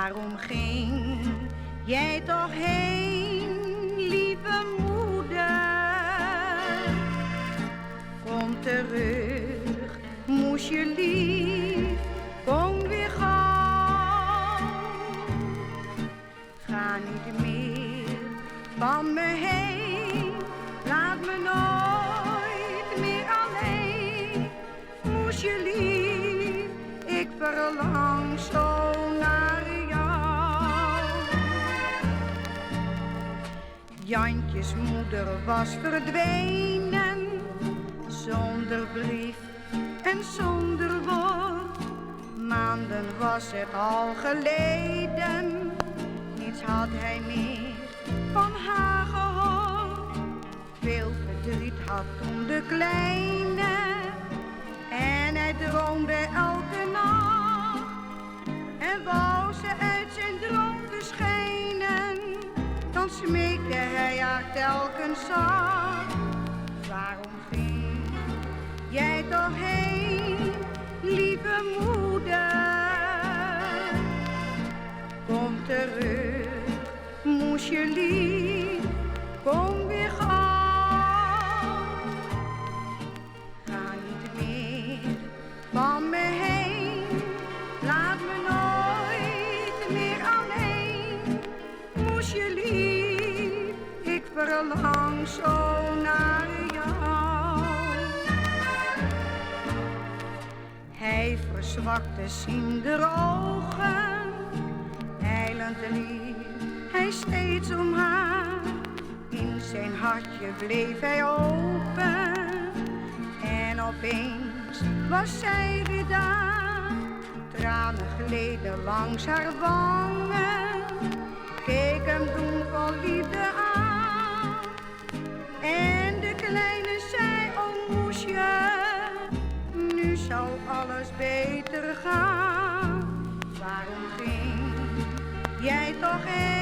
Waarom ging jij toch heen, lieve moeder? Kom terug, moesje lief, kom weer gauw. Ga niet meer van me heen, laat me nooit meer alleen. Moesje lief, ik verlang zo naar jou. Jantjes moeder was verdwenen, zonder brief en zonder woord. Maanden was het al geleden, niets had hij meer van haar gehoord. Veel verdriet had toen de kleine en hij droomde elke nacht. En wou ze uit zijn droom verschijnen, dan smeekte hij haar telkens zacht. Waarom ging jij toch heen, lieve moeder? Kom terug, moesje lief, kom weer gauw. Ga niet meer van me heen, laat me nooit meer alleen. Moesje lief, ik verlang zo naar jou. Hij verzwakte ziender ogen, ijlend liep hij steeds om haar. In zijn hartje bleef hij open en opeens was zij weer daar. Tranen gleden langs haar wangen, keek hem toen vol liefde aan. En de kleine zei, o moesje, nu zal alles beter gaan. Waarom ging jij toch heen?